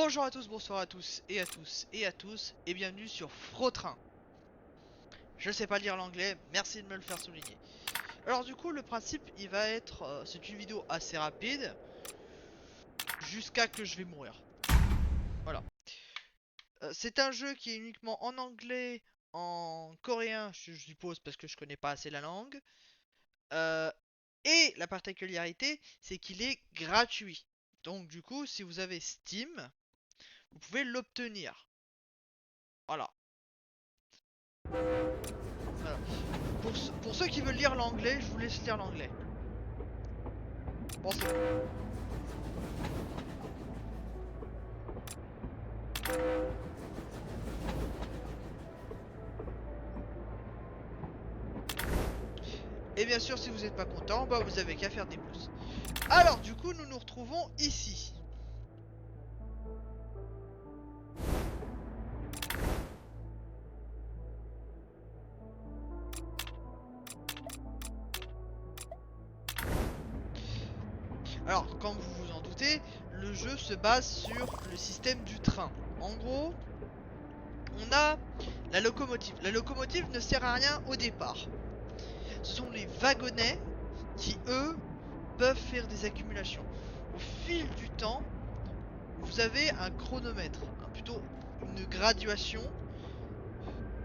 Bonjour à tous, bonsoir à tous et à tous et à tous et bienvenue sur Frotrain. Je sais pas lire l'anglais, merci de me le faire souligner. Alors du coup le principe il va être, c'est une vidéo assez rapide jusqu'à que je vais mourir. Voilà. C'est un jeu qui est uniquement en anglais, en coréen je suppose parce que je connais pas assez la langue. Euh, et la particularité c'est qu'il est gratuit. Donc du coup si vous avez Steam, vous pouvez l'obtenir. Voilà. Voilà. Pour ceux qui veulent lire l'anglais, je vous laisse lire l'anglais. Bon, c'est bon. Et bien sûr, si vous n'êtes pas content, bah vous avez qu'à faire des pouces. Alors, du coup, nous nous retrouvons ici. Alors, comme vous vous en doutez, le jeu se base sur le système du train. En gros, on a la locomotive. La locomotive ne sert à rien au départ. Ce sont les wagonnets qui, eux, peuvent faire des accumulations. Au fil du temps, vous avez un chronomètre, plutôt une graduation.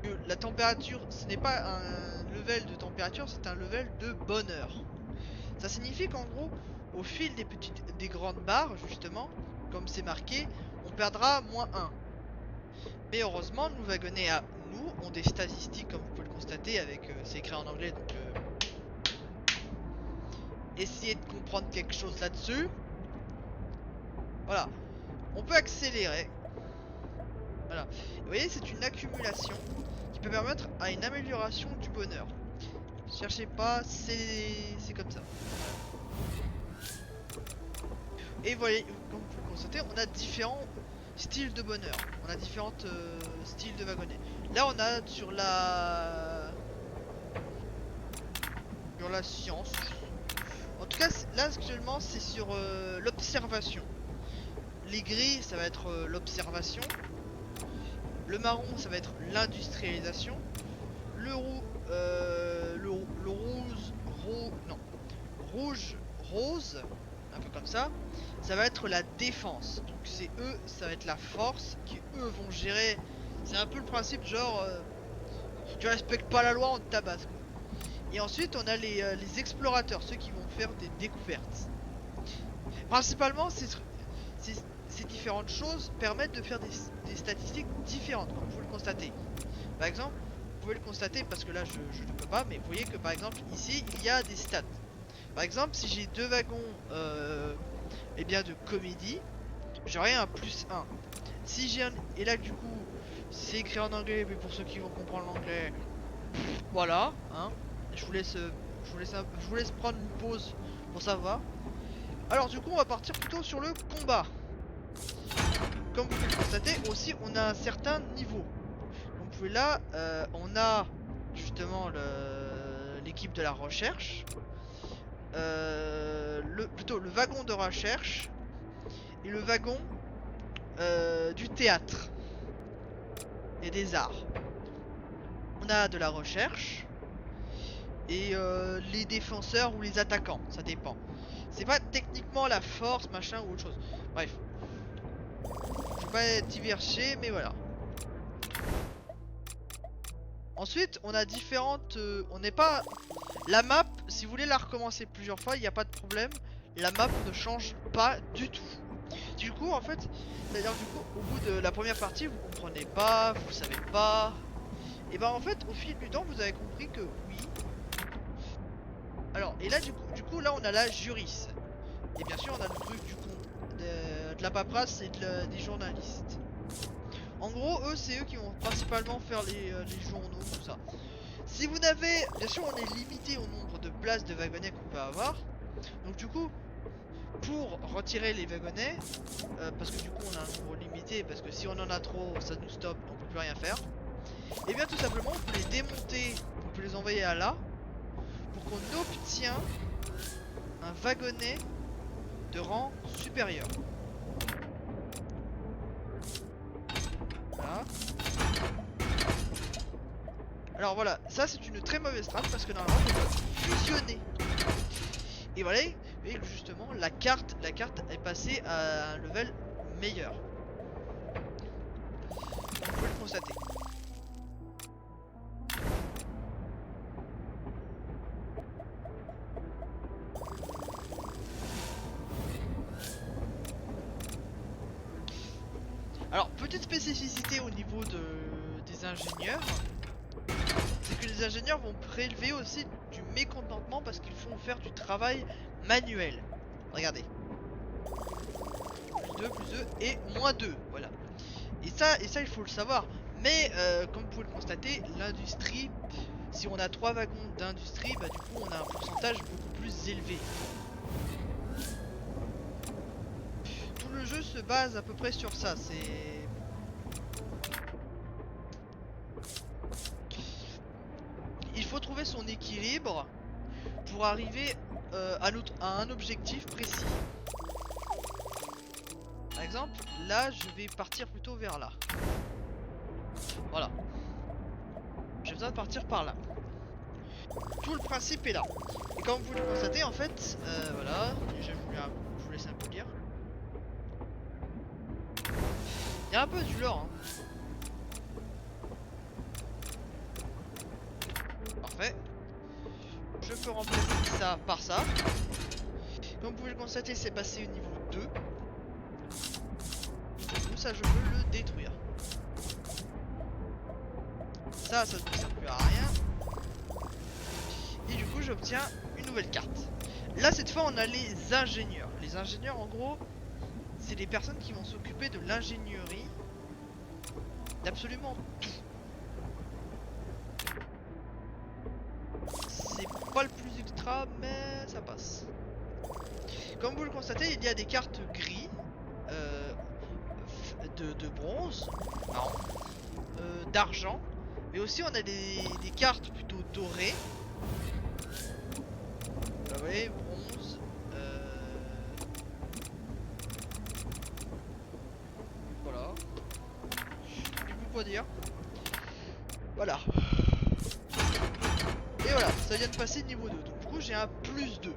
Que la température, ce n'est pas un level de température, c'est un level de bonheur. Ça signifie qu'en gros, au fil des grandes barres, justement, comme c'est marqué, on perdra -1. Mais heureusement, nos wagonnets à nous ont des statistiques, comme vous pouvez le constater, avec c'est écrit en anglais, donc essayez de comprendre quelque chose là-dessus. Voilà, on peut accélérer. Voilà, vous voyez, c'est une accumulation qui peut permettre à une amélioration du bonheur. Cherchez pas, c'est comme ça. Et voyez, comme vous pouvez le constater, on a différents styles de bonheur. On a différents styles de wagonnets. Là, on a sur la science. En tout cas, là actuellement, c'est sur l'observation. Les gris, ça va être l'observation. Le marron, ça va être l'industrialisation. Le roux, le rouge, rose, un peu comme ça va être la défense. Donc c'est eux, ça va être la force qui eux vont gérer. C'est un peu le principe genre, tu respectes pas la loi, on te tabasse quoi. Et ensuite on a les explorateurs, ceux qui vont faire des découvertes. Principalement ces différentes choses permettent de faire des statistiques différentes, comme vous le constatez. Par exemple, vous pouvez le constater parce que là je ne peux pas, mais vous voyez que par exemple ici il y a des stats. Par exemple, si j'ai deux wagons eh bien de comédie, j'aurai un +1. Si j'ai un... Et là du coup, c'est écrit en anglais, mais pour ceux qui vont comprendre l'anglais, voilà, hein. Je vous laisse prendre une pause pour savoir. Alors du coup, on va partir plutôt sur le combat. Comme vous pouvez le constater, aussi, on a un certain niveau. Donc vous pouvez là, on a justement l'équipe de la recherche. Plutôt le wagon de recherche et le wagon du théâtre et des arts. On a de la recherche et les défenseurs ou les attaquants, ça dépend. C'est pas techniquement la force, machin ou autre chose. Bref. Je vais pas être divergé, mais voilà. Ensuite, on a différentes... on n'est pas... La map, si vous voulez la recommencer plusieurs fois, il n'y a pas de problème. La map ne change pas du tout. Du coup, en fait, c'est-à-dire du coup, au bout de la première partie, vous comprenez pas, vous savez pas. Et bah en fait, au fil du temps, vous avez compris que oui. Alors, et là, du coup là, on a la juriste. Et bien sûr, on a le truc du con, de la paperasse et des journalistes. En gros, eux, c'est eux qui vont principalement faire les journaux, tout ça. Si vous n'avez... Bien sûr, on est limité au nombre de places de wagonnets qu'on peut avoir. Donc du coup, pour retirer les wagonnets, parce que du coup on a un nombre limité, parce que si on en a trop, ça nous stoppe, on peut plus rien faire. Et bien tout simplement, on peut les démonter, on peut les envoyer à là, pour qu'on obtient un wagonnet de rang supérieur. Alors voilà, ça c'est une très mauvaise strat parce que normalement on peut fusionner. Et voilà, et justement la carte est passée à un level meilleur. Vous pouvez le constater. Alors, petite spécificité au niveau des ingénieurs, c'est que les ingénieurs vont prélever aussi du mécontentement parce qu'ils font faire du travail manuel. Regardez. Plus 2 et moins 2, voilà. Et ça il faut le savoir. Mais comme vous pouvez le constater, l'industrie, si on a 3 wagons d'industrie, bah du coup on a un pourcentage beaucoup plus élevé. Tout le jeu se base à peu près sur ça, c'est... Il faut trouver son équilibre pour arriver à un objectif précis. Par exemple, là je vais partir plutôt vers là. Voilà. J'ai besoin de partir par là. Tout le principe est là. Et comme vous le constatez en fait, voilà, déjà je vous laisse un peu lire. Il y a un peu du lore, hein. Parfait. Je peux remplacer ça par ça. Comme vous pouvez le constater, c'est passé au niveau 2. Donc ça, je peux le détruire. Ça ne sert plus à rien. Et du coup, j'obtiens une nouvelle carte. Là, cette fois, on a les ingénieurs. Les ingénieurs, en gros, c'est les personnes qui vont s'occuper de l'ingénierie d'absolument tout. C'est pas le plus ultra, mais ça passe. Comme vous le constatez, il y a des cartes gris, de bronze, marron, d'argent, mais aussi on a des cartes plutôt dorées. Vous voyez, bronze, voilà. Du coup, quoi dire? Voilà. Et voilà, ça vient de passer niveau 2. Donc du coup j'ai un plus 2.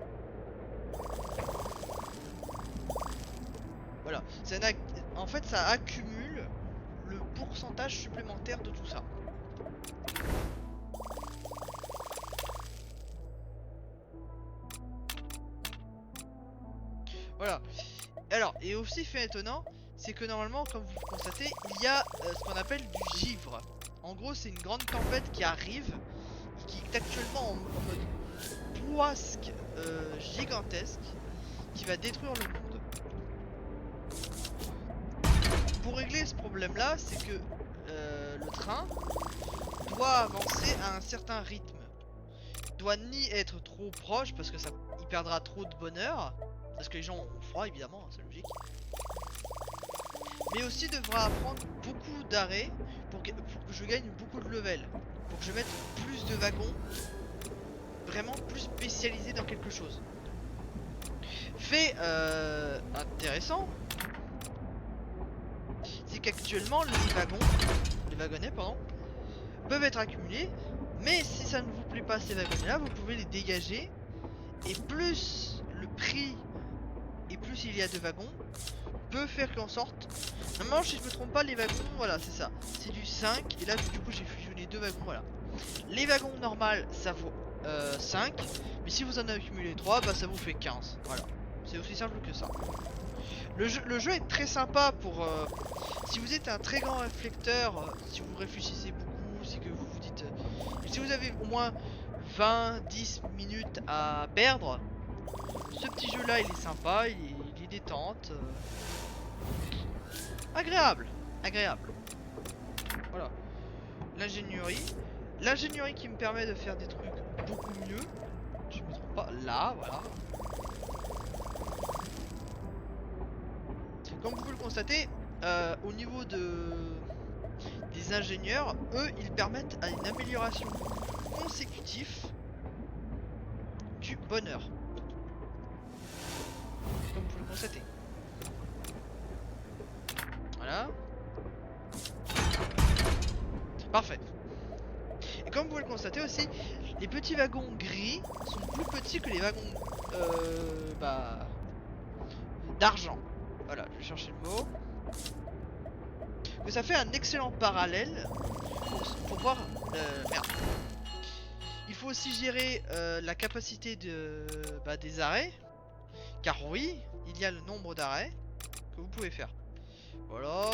Voilà. En fait ça accumule le pourcentage supplémentaire de tout ça. Voilà. Alors, et aussi fait étonnant, c'est que normalement, comme vous le constatez, il y a ce qu'on appelle du givre. En gros, c'est une grande tempête qui arrive, qui est actuellement en mode poisque gigantesque, qui va détruire le monde. Pour régler ce problème là, c'est que le train doit avancer à un certain rythme. Il doit ni être trop proche parce que ça, il perdra trop de bonheur, parce que les gens ont froid évidemment, hein, c'est logique. Mais aussi devra prendre beaucoup d'arrêts pour que je gagne beaucoup de level, pour que je mette plus de wagons, vraiment plus spécialisés dans quelque chose. Fait intéressant, c'est qu'actuellement les wagonnets pardon, peuvent être accumulés, mais si ça ne vous plaît pas ces wagonnets là, vous pouvez les dégager, et plus le prix et plus il y a de wagons peut faire qu'en sorte. Normalement, si je me trompe pas, les wagons, voilà, c'est ça, c'est du 5, et là du coup j'ai fusionné deux wagons, voilà. Les wagons normales ça vaut 5, mais si vous en accumulez 3, bah ça vous fait 15, voilà. C'est aussi simple que ça. Le jeu est très sympa pour si vous êtes un très grand réflecteur, si vous réfléchissez beaucoup, si que vous vous dites si vous avez au moins 20-10 minutes à perdre, ce petit jeu là il est sympa, il est détente, agréable, voilà. L'ingénierie qui me permet de faire des trucs beaucoup mieux, je me trompe pas, là voilà. Comme vous pouvez le constater, au niveau des ingénieurs, eux, ils permettent à une amélioration consécutive du bonheur. Comme vous pouvez le constater. Voilà. Parfait. Et comme vous pouvez le constater aussi, les petits wagons gris sont plus petits que les wagons bah, d'argent. Voilà, je vais chercher le mot. Que ça fait un excellent parallèle pour voir... merde. Il faut aussi gérer la capacité des arrêts. Car oui, il y a le nombre d'arrêts que vous pouvez faire. Voilà.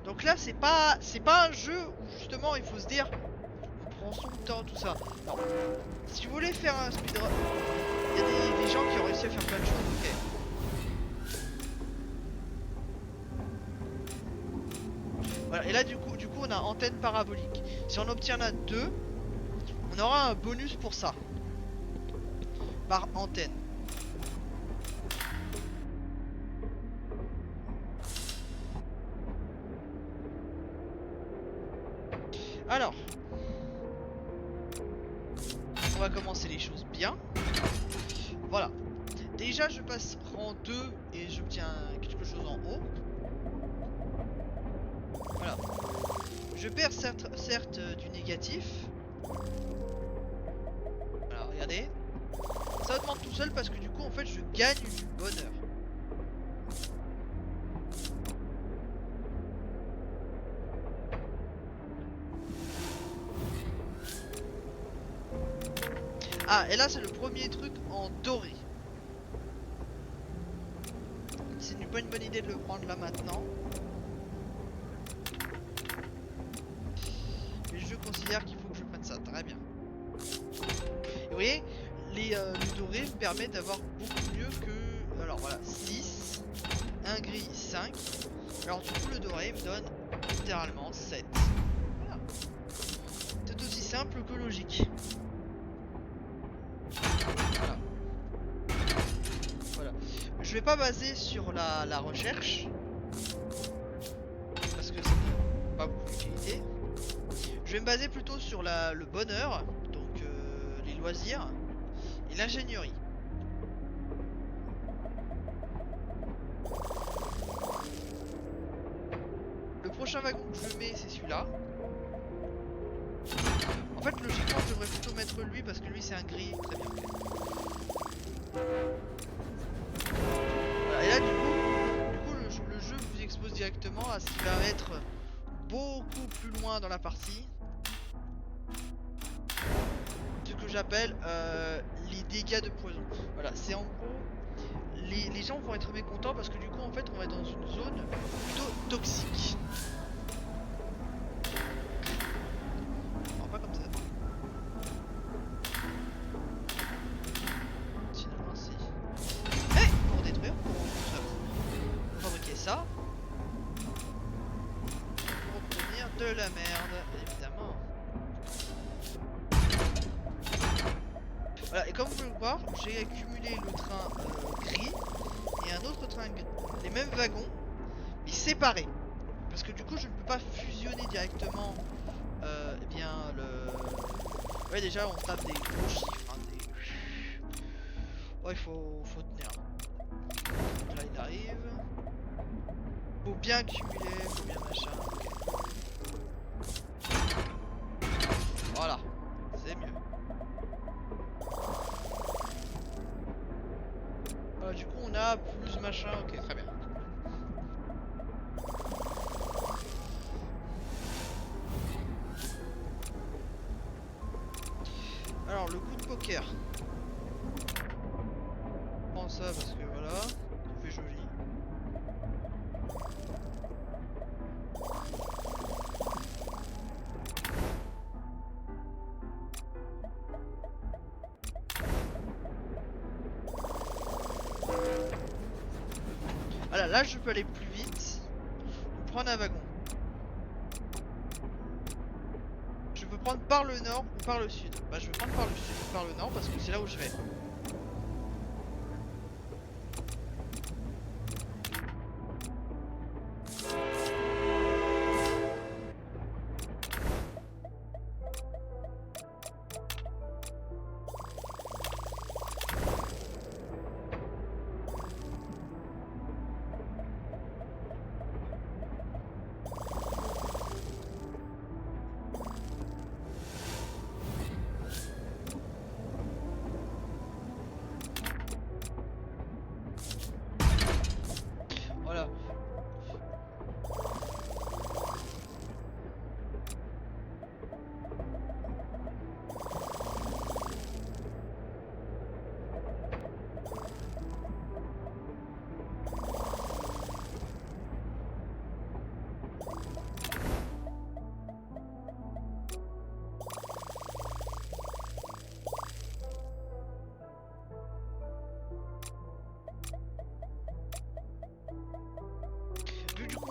Donc là, c'est pas un jeu où justement il faut se dire on prend son temps, tout ça. Non. Si vous voulez faire un speedrun, il y a des gens qui ont réussi à faire plein de choses, ok. Voilà, et là du coup on a antenne parabolique. Si on obtient la 2, on aura un bonus pour ça. Par antenne. Alors, on va commencer les choses bien. Voilà. Déjà, je passe rang 2 et j'obtiens quelque chose en haut. Voilà. Je perds certes du négatif. Voilà, regardez. Ça augmente tout seul parce que du coup, en fait, je gagne du bonheur. Ah, et là c'est le premier truc en doré. C'est pas une bonne idée de le prendre là maintenant. Mais je considère qu'il faut que je prenne ça, très bien. Et vous voyez, le doré me permet d'avoir beaucoup mieux que... Alors voilà, 6, un gris 5. Alors du coup le doré me donne littéralement 7. Voilà. C'est aussi simple que logique. Voilà. Je vais pas baser sur la recherche parce que ça n'a pas beaucoup d'utilité. Je vais me baser plutôt sur le bonheur, donc les loisirs et l'ingénierie. Le prochain wagon que je mets c'est celui-là. En fait logiquement je devrais plutôt mettre lui parce que lui c'est un gris très bien fait. Voilà, et là du coup le jeu vous expose directement à ce qui va être beaucoup plus loin dans la partie. Ce que j'appelle les dégâts de poison. Voilà, c'est en gros, les gens vont être mécontents parce que du coup en fait on va être dans une zone plutôt toxique. Alors pas comme ça. Finalement si. Mais pour détruire, pour fabriquer ça. Pour obtenir de la merde, évidemment. Voilà, et comme vous pouvez le voir, j'ai accumulé le train gris et un autre train gris. Les mêmes wagons, mais séparés. Parce que du coup, je ne peux pas fusionner directement eh bien le... Ouais, déjà, on tape des gros chiffres. Hein, Ouais, il faut tenir. Donc là, il arrive. Faut bien accumuler, faut bien machin. Voilà, c'est mieux. Du coup on a plus machin, ok très bien. Alors le coup de poker. Je prends ça parce que voilà, ça fait joli. Voilà, là je peux aller plus vite. Prendre un wagon. Je peux prendre par le nord ou par le sud. Bah je vais prendre par le sud ou par le nord parce que c'est là où je vais.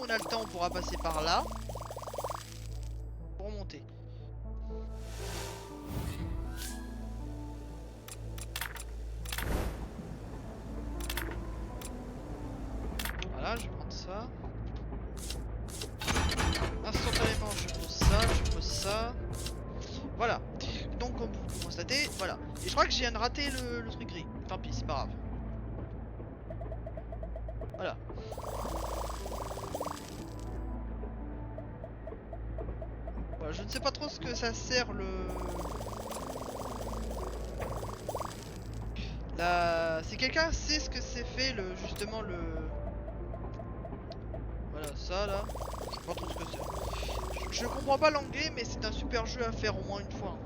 on a le temps, on pourra passer par là. Pour monter. Voilà, je vais prendre ça. Instantanément, je pose ça, je pose ça. Voilà. Donc, comme vous pouvez constater, voilà. Et je crois que j'ai raté le truc gris. Tant pis, c'est pas grave. Voilà. Voilà, je ne sais pas trop ce que ça sert Si quelqu'un sait ce que c'est fait justement le... Voilà, ça là. Je sais pas trop ce que c'est. Je comprends pas l'anglais, mais c'est un super jeu à faire au moins une fois.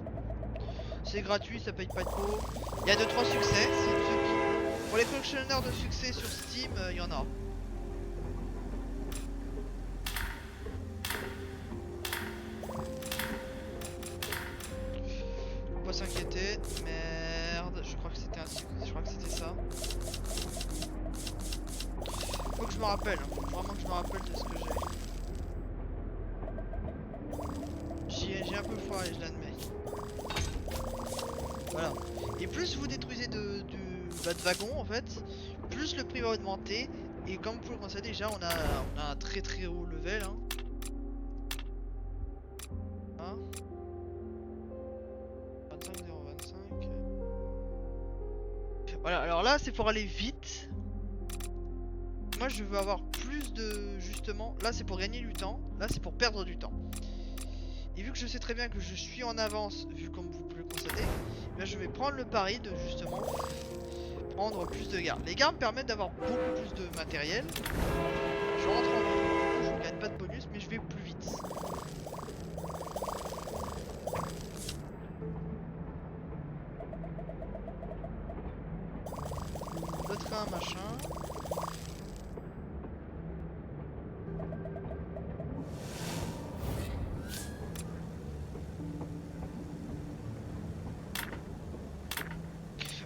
C'est gratuit, ça paye pas de pot. Il y a 2-3 succès. Pour les collectionneurs de succès sur Steam, il y en a. Faut pas s'inquiéter. Merde, je crois que c'était ça. Faut que je me rappelle. Faut vraiment que je me rappelle de ce que j'ai. J'ai un peu foiré, je l'admets. Voilà. Et plus vous détruisez de wagons en fait, plus le prix va augmenter. Et comme vous pouvez le constater, déjà on a un très très haut level. Hein. Hein 25,025. Voilà, alors là c'est pour aller vite. Moi je veux avoir plus de... Justement, là c'est pour gagner du temps, là c'est pour perdre du temps. Et vu que je sais très bien que je suis en avance, vu comme vous pouvez le constater, ben je vais prendre le pari de justement prendre plus de gardes. Les gardes me permettent d'avoir beaucoup plus de matériel. Je rentre en mode, je ne gagne pas de bonus, mais je vais plus vite. Le train, machin.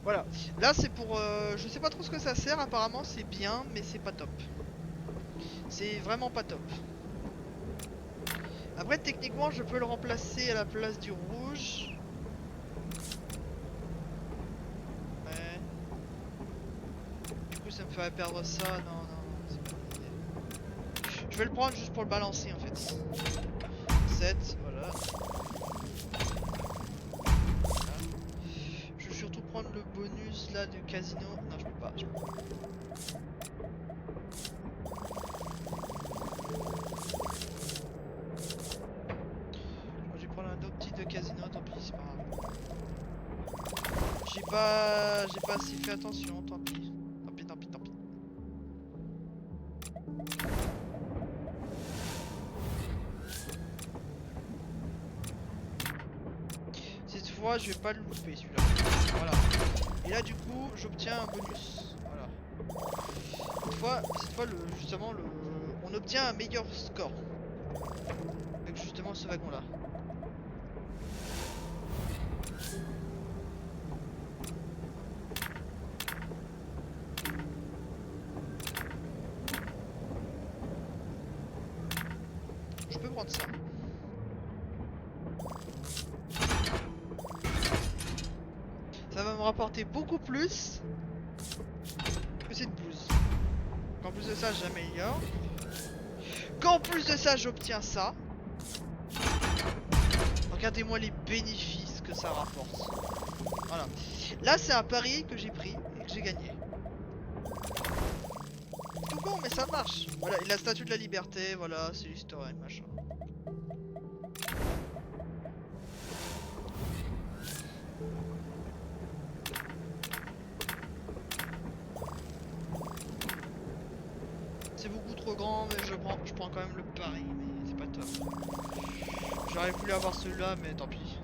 Voilà, là c'est pour... je sais pas trop ce que ça sert, apparemment c'est bien, mais c'est pas top. C'est vraiment pas top. Après techniquement je peux le remplacer à la place du rouge. Ouais. Du coup ça me ferait perdre ça, non, c'est pas une idée. Je vais le prendre juste pour le balancer en fait. 7, voilà. Je vais surtout prendre le bonus là du casino. Non je peux pas. Je vais prendre un autre petit de casino, tant pis, c'est pas grave. J'ai pas assez fait attention, tant pis. Tant pis. Cette fois, je vais pas le louper celui-là. Voilà. Et là, du coup, j'obtiens un bonus. Voilà. Cette fois, justement, on obtient un meilleur score. Avec justement ce wagon-là. Je peux prendre ça. Ça va me rapporter beaucoup plus que cette blouse. En plus de ça, j'améliore. Qu'en plus de ça, j'obtiens ça. Regardez-moi les bénéfices que ça rapporte. Voilà. Là, c'est un pari que j'ai pris et que j'ai gagné. Tout con, mais ça marche. Voilà, et la statue de la liberté, voilà, c'est l'histoire et machin. C'est beaucoup trop grand, mais je prends quand même le pari, mais c'est pas top. J'aurais voulu avoir celui-là, mais tant pis.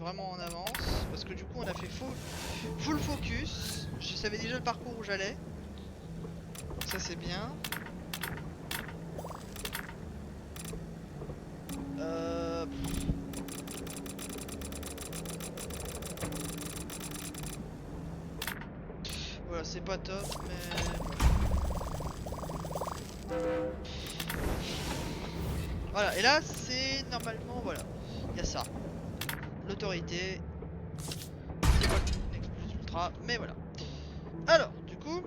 vraiment en avance. Parce que du coup on a fait full focus. Je savais déjà le parcours où j'allais. Ça c'est bien. Voilà, c'est pas top, mais... Voilà, et là c'est normalement, voilà, il y a ça. L'autorité. C'est pas le plus ultra, mais voilà. Alors, du coup,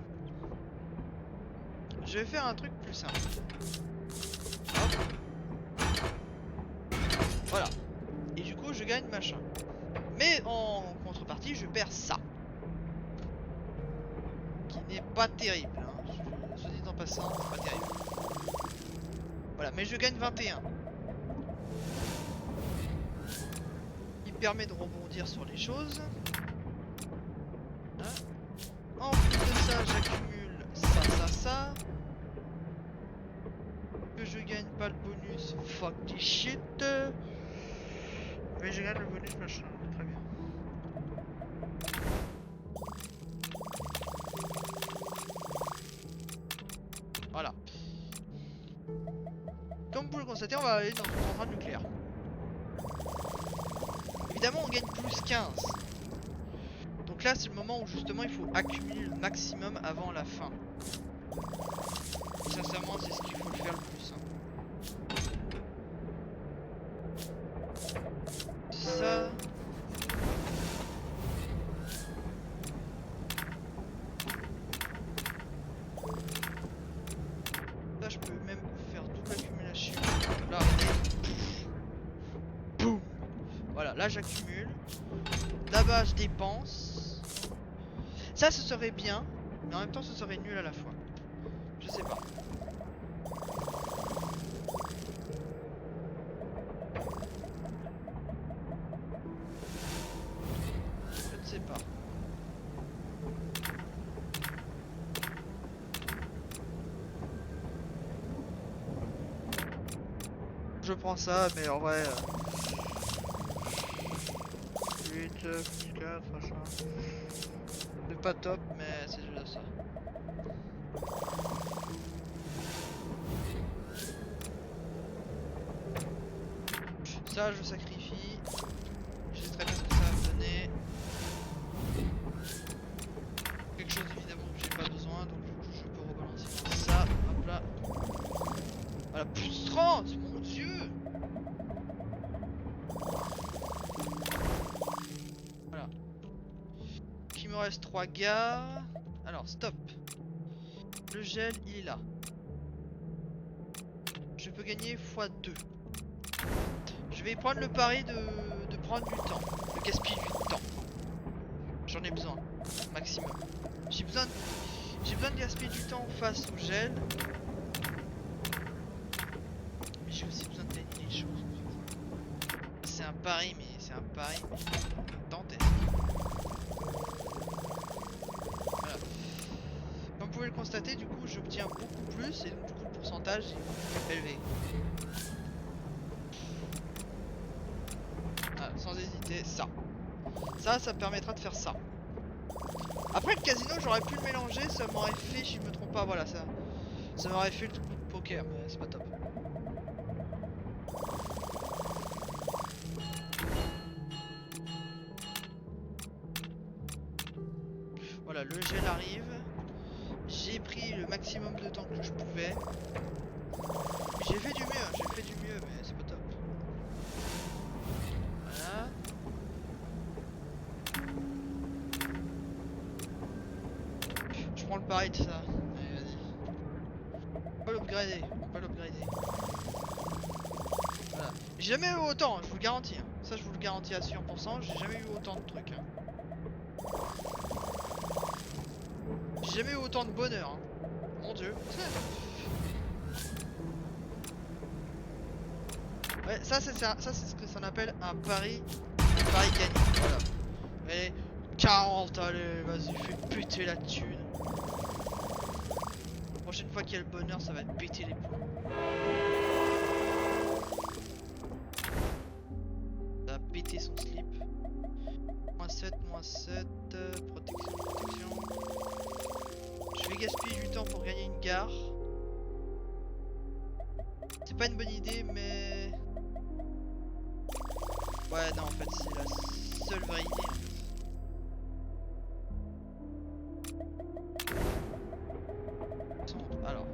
je vais faire un truc plus simple. Hop. Voilà. Et du coup, je gagne machin. Mais en contrepartie, je perds ça. Qui n'est pas terrible. Hein. Soit dit en passant, c'est pas terrible. Voilà, mais je gagne 21. Il permet de rebondir sur les choses. Hein. En plus de ça, j'accumule ça. Que je gagne pas le bonus, fuck this shit. Mais je gagne le bonus machin, très bien. Voilà. Comme vous le constatez, on va aller dans une centrale nucléaire. Évidemment, on gagne plus 15. Donc là, c'est le moment où justement il faut accumuler le maximum avant la fin. Sincèrement, c'est ce qu'il faut faire le plus. Hein. Ça. Là, je peux même faire double accumulation. Là, boum. Voilà, là j'accumule. Là-bas, je dépense. Ça, ce serait bien, mais en même temps, ce serait nul à la fois. Je sais pas. Je ne sais pas. Je prends ça, mais en vrai... 8, plus 4, machin... C'est pas top, mais c'est déjà ça. Ça, je sacrifie. Je sais très bien ce que ça va me donner. Quelque chose évidemment que j'ai pas besoin, donc du coup je peux rebalancer ça. Hop là. Voilà, plus 30, mon dieu. Voilà. Il me reste 3 gars. Alors, stop. Le gel, il est là. Je peux gagner x2. Je vais prendre le pari de prendre du temps. De gaspiller du temps. J'en ai besoin. Maximum. J'ai besoin de gaspiller du temps face au gel. Mais j'ai aussi besoin de gagner les choses. C'est un pari, mais c'est un pari dantesque. Voilà. Comme vous pouvez le constater, du coup j'obtiens beaucoup plus et donc du coup le pourcentage est élevé. Voilà, sans hésiter, ça. Ça me permettra de faire ça. Après le casino, j'aurais pu le mélanger, ça m'aurait fait, si je me trompe pas, voilà, ça m'aurait fait le coup de poker, mais c'est pas top. Voilà, le gel arrive. J'ai pris le maximum de temps que je pouvais. J'ai fait du mieux, mais c'est pas top. Voilà. Je prends le pari de ça. Allez, vas-y. On peut l'upgrader, Voilà. J'ai jamais eu autant, je vous le garantis. Hein. Ça, je vous le garantis à 100%, j'ai jamais eu autant de trucs. Hein. J'ai jamais eu autant de bonheur. Hein. Mon dieu. Ouais, ça c'est ce que ça appelle un pari gagnant. Voilà. Allez, 40, allez, vas-y, fais péter la thune. La prochaine fois qu'il y a le bonheur, ça va te péter les plombs. Ça va péter son slip. 7, moins 7, protection, protection. Je vais gaspiller du temps pour gagner une gare. C'est pas une bonne idée, mais... Ouais, non, en fait, c'est la seule vraie idée. Alors,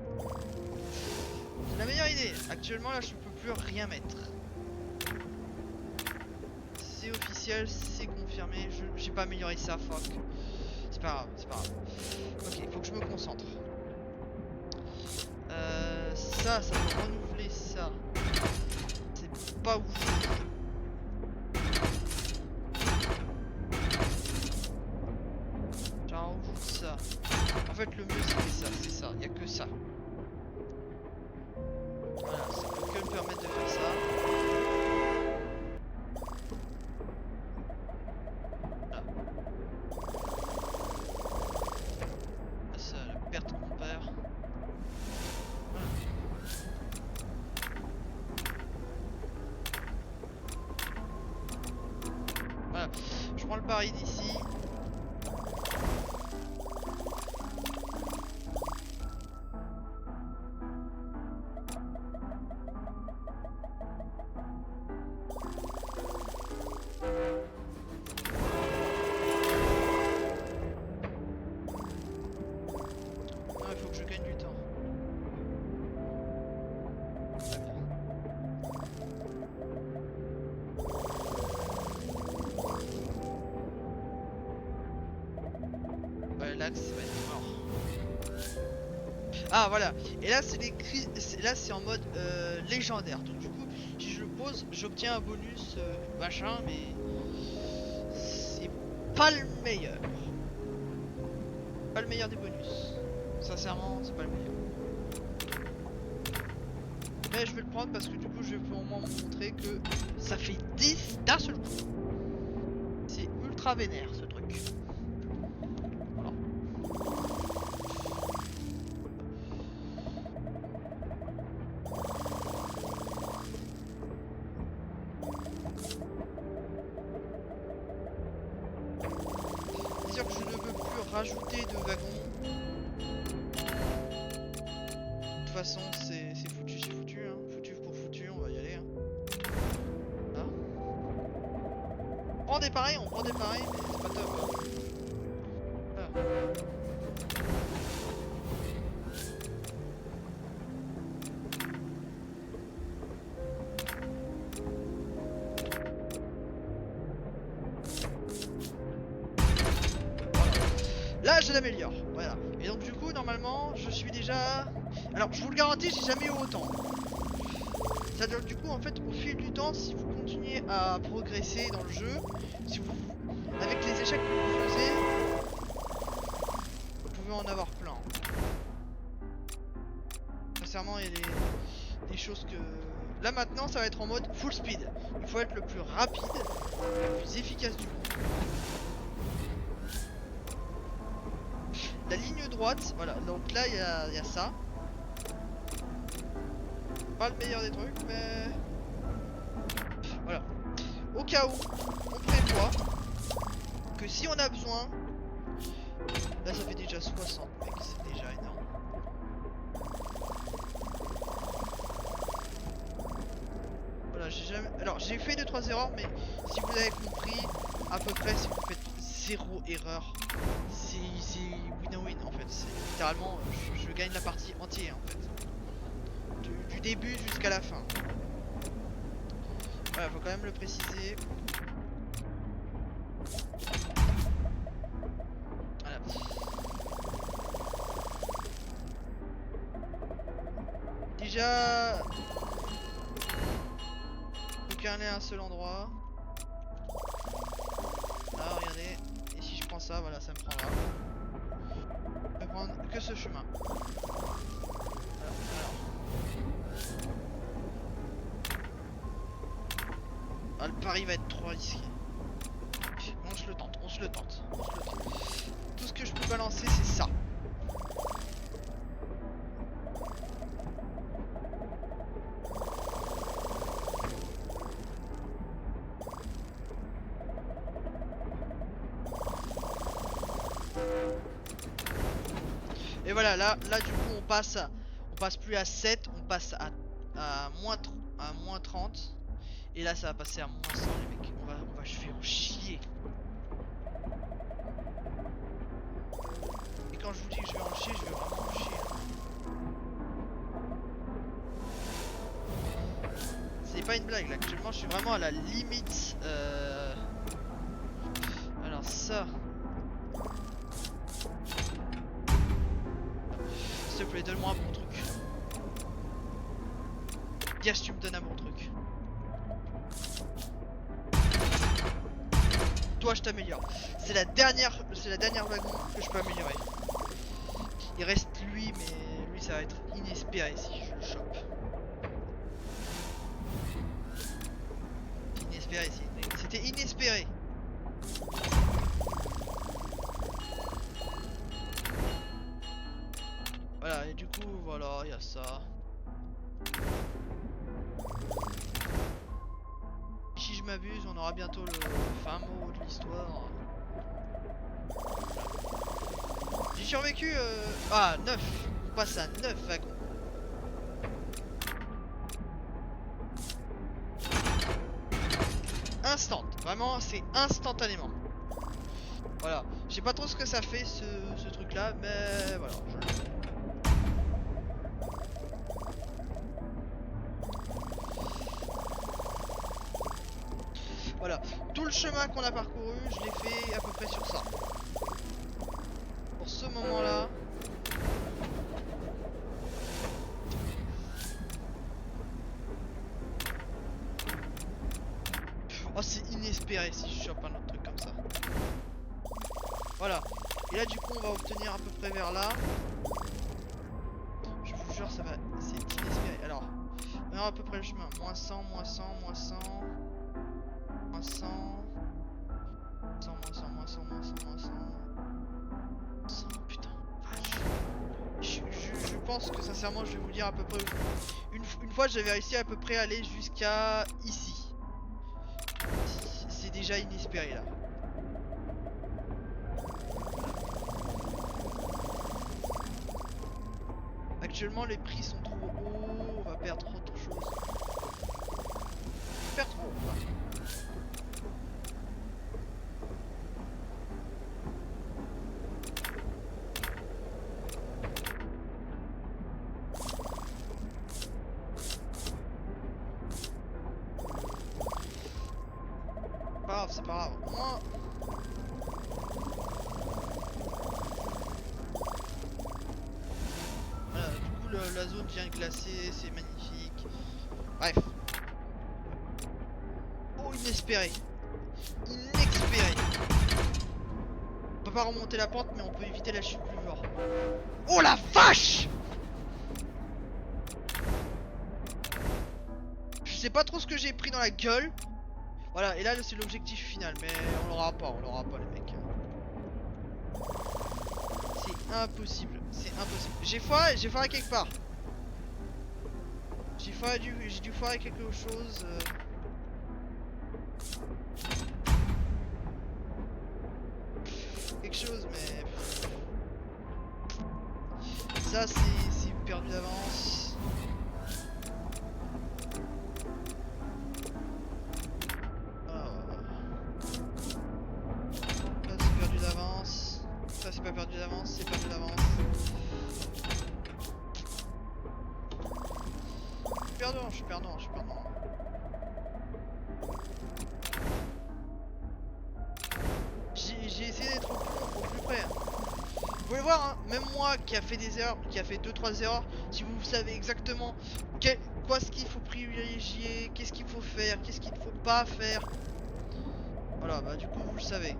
c'est la meilleure idée. Actuellement, là, je peux plus rien mettre. C'est officiel, c'est confirmé. J'ai pas amélioré ça, fuck. C'est pas grave, c'est pas grave. Ok, il faut que je me concentre. Ça peut renouveler ça. C'est pas ouf. J'en rajoute ça. En fait, le mieux c'est ça. Il y a que ça. Voilà, ça peut que me permettre de faire ça. Voilà. Ah, ça, la perte de mon père. Voilà, je prends le pari d'ici. Non, il faut que je gagne du temps. L'axe va être mort. Ah voilà, et là c'est écrit, là c'est en mode légendaire. Donc du coup, si je le pose, j'obtiens un bonus machin, mais c'est pas le meilleur. Pas le meilleur des bonus. Sincèrement, c'est pas le meilleur. Mais je vais le prendre parce que du coup, je vais au moins montrer que ça fait 10 d'un seul coup. C'est ultra vénère ce truc. C'est sûr que je ne peux plus rajouter de wagons. De toute façon, c'est foutu, c'est foutu, hein. Foutu pour foutu, on va y aller. Hein. Là. On prend des pareils, mais c'est pas top. Hein. Voilà. Là, je l'améliore. Voilà. Et donc, du coup, normalement, je suis déjà... Alors, je vous le garantis, j'ai jamais eu autant. C'est-à-dire que du coup, en fait, au fil du temps, si vous continuez à progresser dans le jeu, si vous... avec les échecs que vous faisiez, vous pouvez en avoir plein. Sincèrement, il y a des choses que... Là, maintenant, ça va être en mode full speed. Il faut être le plus rapide, le plus efficace du monde. La ligne droite, voilà, donc là il y a ça. Pas le meilleur des trucs, mais... Voilà. Au cas où, on prévoit que si on a besoin... Là ça fait déjà 60, mec, c'est déjà énorme. Voilà, j'ai jamais... Alors j'ai fait 2-3 erreurs, mais si vous avez compris, à peu près, si vous faites 0 erreur, c'est win-win en fait. C'est littéralement, je gagne la partie entière en fait. Du début jusqu'à la fin. Voilà, faut quand même le préciser. Voilà. Déjà... Faut qu'un à un seul endroit. Là, regardez. Et si je prends ça, voilà, ça me prend là. Je vais prendre que ce chemin. Alors. Ah, le pari va être trop risqué. On se le tente, on se le tente. Tout ce que je peux balancer, c'est ça. Et voilà, là du coup on passe plus à 7, on passe à à moins 30. Et là ça va passer à moins 100 les mecs. Je vais en chier. Et quand je vous dis que je vais en chier, je vais vraiment en chier. C'est pas une blague là, actuellement je suis vraiment à la limite. Alors ça. S'il te plaît, donne-moi un bon truc. Yes, tu me donnes un bon truc. Toi, je t'améliore. C'est la dernière wagon que je peux améliorer. Il reste lui, mais lui, ça va être inespéré si je le chope. Inespéré, c'était inespéré. Voilà, et du coup, voilà, il y a ça. Si je m'abuse, on aura bientôt le fin mot de l'histoire. J'ai survécu Ah, 9. On passe à 9 wagons. Instant. Vraiment, c'est instantanément. Voilà. Je sais pas trop ce que ça fait ce truc là, mais voilà. Voilà. Tout le chemin qu'on a parcouru, je l'ai fait à peu près sur ça. Pour ce moment là. Oh, c'est inespéré si je chope un autre truc comme ça. Voilà. Et là, du coup, on va obtenir à peu près vers là. Je vous jure, ça va. C'est inespéré. Alors, on a à peu près le chemin. Moins 100, moins 100, moins 100. Moins 100. Moins 100, moins 100, moins 100, moins 100, moins 100. 100, putain. Je pense que sincèrement, je vais vous dire à peu près. Une fois, j'avais réussi à peu près à aller jusqu'à ici. C'est déjà inespéré là. Actuellement les prix sont trop hauts, on va perdre autre chose. On perd trop. Pas grave, c'est pas grave. Moi. Voilà, du coup la zone vient glacée, c'est magnifique. Bref. Oh, inespéré. Inexpéré. On peut pas remonter la pente, mais on peut éviter la chute plus fort. Oh la vache! Je sais pas trop ce que j'ai pris dans la gueule. Voilà, et là c'est l'objectif final, mais on l'aura pas les mecs. C'est impossible, c'est impossible. J'ai foiré quelque part. J'ai dû foirer quelque chose. Quelque chose, mais ça c'est perdu d'avance. Ça c'est perdu d'avance. Ça c'est pas perdu d'avance, c'est perdu d'avance. Je suis perdant. J'ai essayé d'être au plus près. Vous pouvez voir, hein, même moi qui a fait des erreurs, qui a fait 2-3 erreurs, si vous savez exactement quoi ce qu'il faut privilégier, qu'est-ce qu'il faut faire, qu'est-ce qu'il ne faut pas faire. Voilà, bah du coup vous le savez.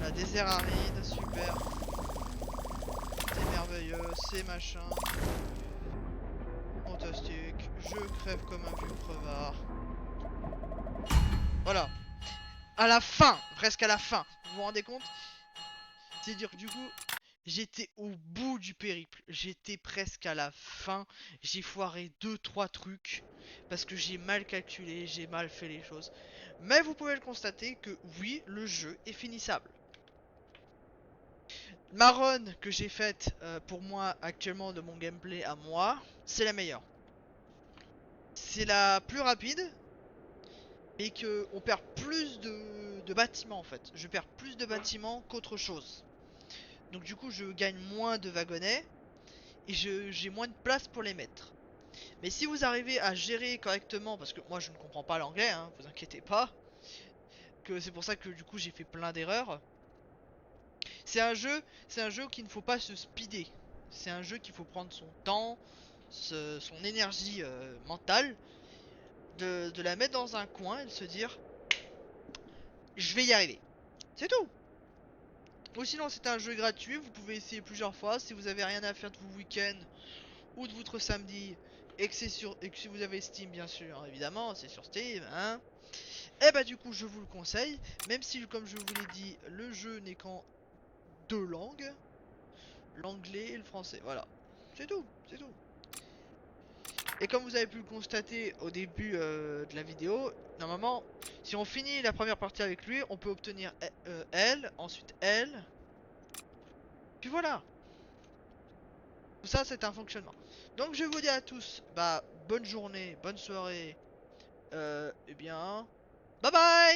La désert aride, super. C'est merveilleux, c'est machin. Fantastique, je crève comme un vieux crevard. Voilà. À la fin, presque à la fin. Vous vous rendez compte? C'est-à-dire que du coup, j'étais au bout du périple. J'étais presque à la fin. J'ai foiré 2-3 trucs. Parce que j'ai mal calculé, j'ai mal fait les choses. Mais vous pouvez le constater que oui, le jeu est finissable. Ma run que j'ai faite pour moi actuellement de mon gameplay à moi, c'est la meilleure. C'est la plus rapide, mais que on perd plus de bâtiments en fait. Je perds plus de bâtiments qu'autre chose. Donc du coup je gagne moins de wagonnets et j'ai moins de place pour les mettre. Mais si vous arrivez à gérer correctement, parce que moi je ne comprends pas l'anglais, hein, vous inquiétez pas, que c'est pour ça que du coup j'ai fait plein d'erreurs. C'est un jeu qu'il ne faut pas se speeder. C'est un jeu qu'il faut prendre son temps, son énergie mentale, de la mettre dans un coin et de se dire je vais y arriver. C'est tout. Ou sinon c'est un jeu gratuit, vous pouvez essayer plusieurs fois si vous avez rien à faire de vos week-ends ou de votre samedi et que si vous avez Steam bien sûr, évidemment, c'est sur Steam, hein. Et bah du coup je vous le conseille, même si comme je vous l'ai dit, le jeu n'est qu'en deux langues, l'anglais et le français, voilà. C'est tout, c'est tout. Et comme vous avez pu le constater au début de la vidéo, normalement, si on finit la première partie avec lui, on peut obtenir L, ensuite L, puis voilà. Tout ça, c'est un fonctionnement. Donc je vous dis à tous, bah bonne journée, bonne soirée, eh bien, bye bye.